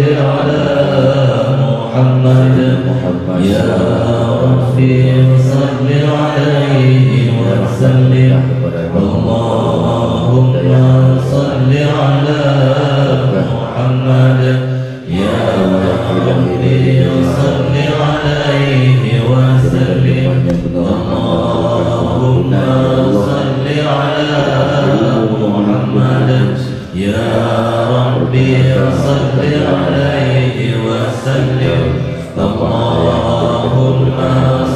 على محمد يا ربي صل عليه وسلم اللهم صل على محمد يا ربي صل عليه وسلم اللهم صل على محمد يا ربي صل عليه وسلم اللهم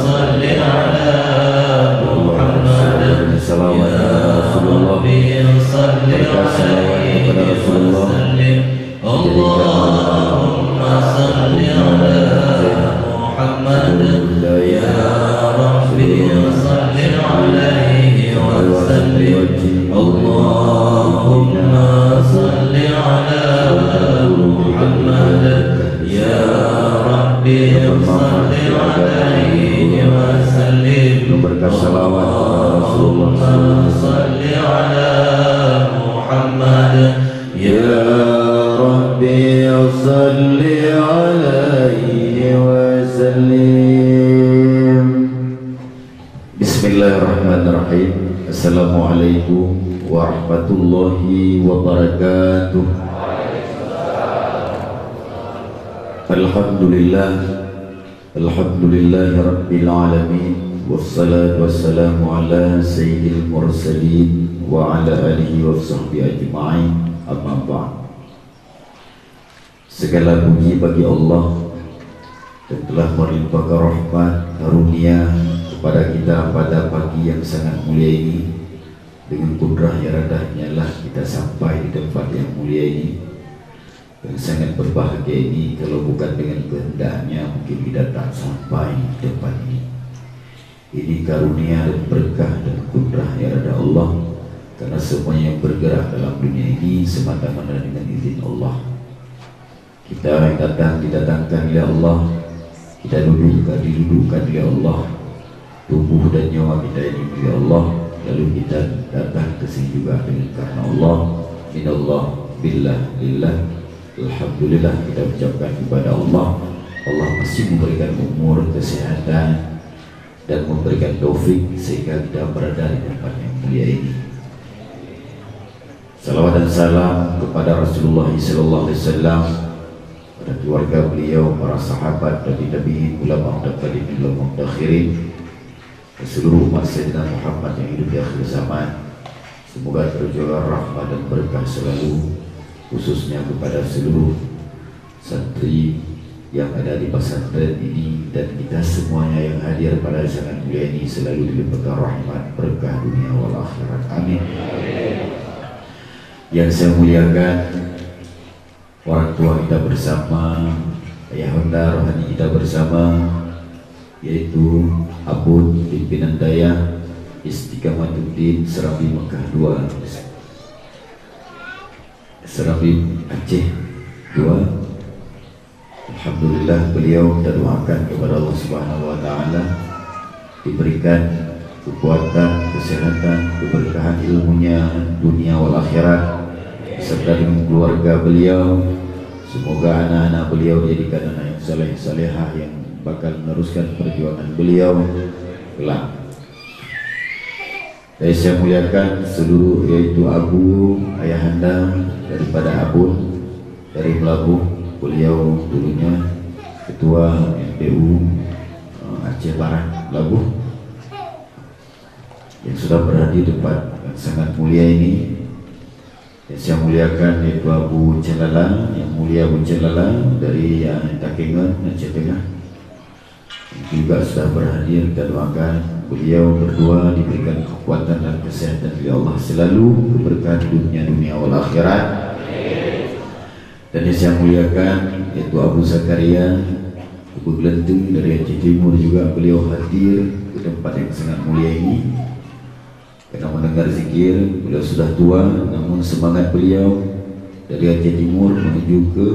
صل على محمد يا ربي صل عليه وسلم اللهم صل على محمد يا ربي صل عليه وسلم اللهم صل على محمد يا ربي صل عليه وسلم اللهم صل على محمد يا ربي صل عليه وسلم. Bismillahirrahmanirrahim. Assalamualaikum warahmatullahi wabarakatuh. Alhamdulillah, alhamdulillahi rabbil alamin, wassalatu wassalamu ala sayyidil mursalin wa ala alihi wa sahbihi ajma'in. Amma ba'd. Segala puji bagi Allah yang telah melimpahkan rahmat karunia kepada kita pada pagi yang sangat mulia ini. Dengan kudrah yang radahnya lah kita sampai di tempat yang mulia ini, yang sangat berbahagia ini. Kalau bukan dengan kehendaknya mungkin kita tak sampai di tempat ini. Ini karunia dan berkah dan kudrah yang ada Allah, karena semuanya yang bergerak dalam dunia ini semata-mata dengan izin Allah. Kita yang datang didatangkan oleh Allah, kita didudukkan oleh Allah, tubuh dan nyawa kita ini oleh Allah, lalu kita datang ke sini juga dengan karena Allah. Minallah billah lillah. Alhamdulillah kita ucapkan kepada Allah. Allah masih memberikan umur, kesehatan dan memberikan taufik sehingga kita berada di tempat yang mulia ini. Salawat dan salam kepada Rasulullah sallallahu alaihi wasallam, pada keluarga beliau, para sahabat, tabi'in, ulama muqaddidin, ulama mutakhirin, seluruh umat Sayyidina Muhammad yang hidup di akhir zaman. Semoga terjual rahmat dan berkah selalu, khususnya kepada seluruh santri yang ada di pesantren ini dan kita semuanya yang hadir pada sangat mulia ini selalu dilimpahkan rahmat berkah dunia wal akhirat. Amin. Yang saya muliakan, orang tua kita bersama, ayahanda rohani kita bersama, yaitu Abun pimpinan daya Istiqamatuddin Serambi Mekah 2, Serambi Aceh 2. Alhamdulillah beliau kita doakan kepada Allah Subhanahu wa taala diberikan kekuatan, kesehatan, keberkahan ilmunya dunia wal akhirat serta dengan keluarga beliau. Semoga anak-anak beliau dijadikan anak yang saleh salehah yang bakal meneruskan perjuangan beliau kelak. Dan saya muliakan seluruh, yaitu Abu, ayahanda daripada Abun dari Melabuh. Beliau dulunya ketua MPU Aceh Barat Melabuh, yang sudah berada di tempat yang sangat mulia ini. Yang saya muliakan yaitu Abu Celala, yang mulia Abu Celala dari Takengon, Aceh Tengah, juga sudah berhadir. Kita doakan beliau berdua diberikan kekuatan dan kesehatan oleh Allah selalu, keberkahan hidupnya dunia wal akhirat. Dan yang saya muliakan yaitu Abu Zakaria, Abu Gelentung dari Aceh Timur, juga beliau hadir ke tempat yang sangat mulia ini karena mendengar zikir. Beliau sudah tua, namun semangat beliau dari Aceh Timur menuju ke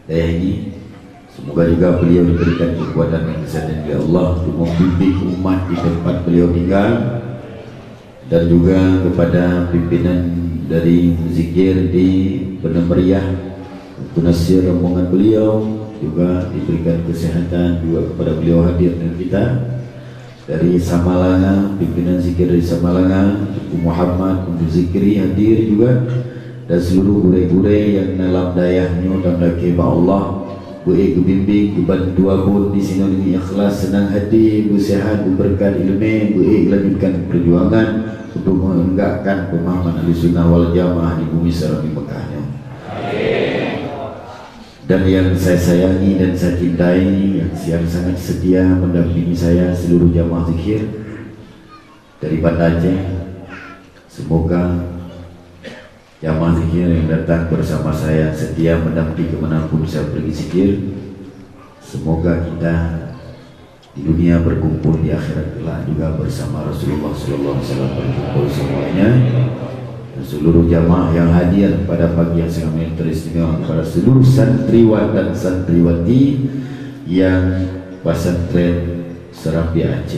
daerah ini. Semoga juga beliau diberikan kekuatan dan kesehatan oleh Allah untuk membimbing umat di tempat beliau tinggal, dan juga kepada pimpinan dari zikir di Benar Meriah, tunasir rombongan beliau, juga diberikan kesehatan juga kepada beliau hadir dengan kita dari Samalanga, pimpinan zikir dari Samalanga, Tuku Muhammad untuk zikri hadir juga, dan seluruh gure-gure yang dalam dayahnya dan dakeba Allah, gue bimbing, bantu aku di sini dengan ikhlas, senang hati, gue sehat, gue berkat ilmu, gue lanjutkan perjuangan untuk menegakkan pemahaman Ahlussunnah wal Jamaah di bumi serami Mekahnya. Dan yang saya sayangi dan saya cintai, yang sangat setia mendampingi saya, seluruh jamaah zikir dari Banda Aceh, semoga jamaah zikir yang datang bersama saya setia mendampingi kemanapun saya pergi zikir, semoga kita di dunia berkumpul, di akhirat kelak juga bersama Rasulullah SAW berkumpul semuanya. Dan seluruh jamaah yang hadir pada pagi yang sangat teristimewa, kepada seluruh santriwan dan santriwati yang pesantren Serambi Aceh.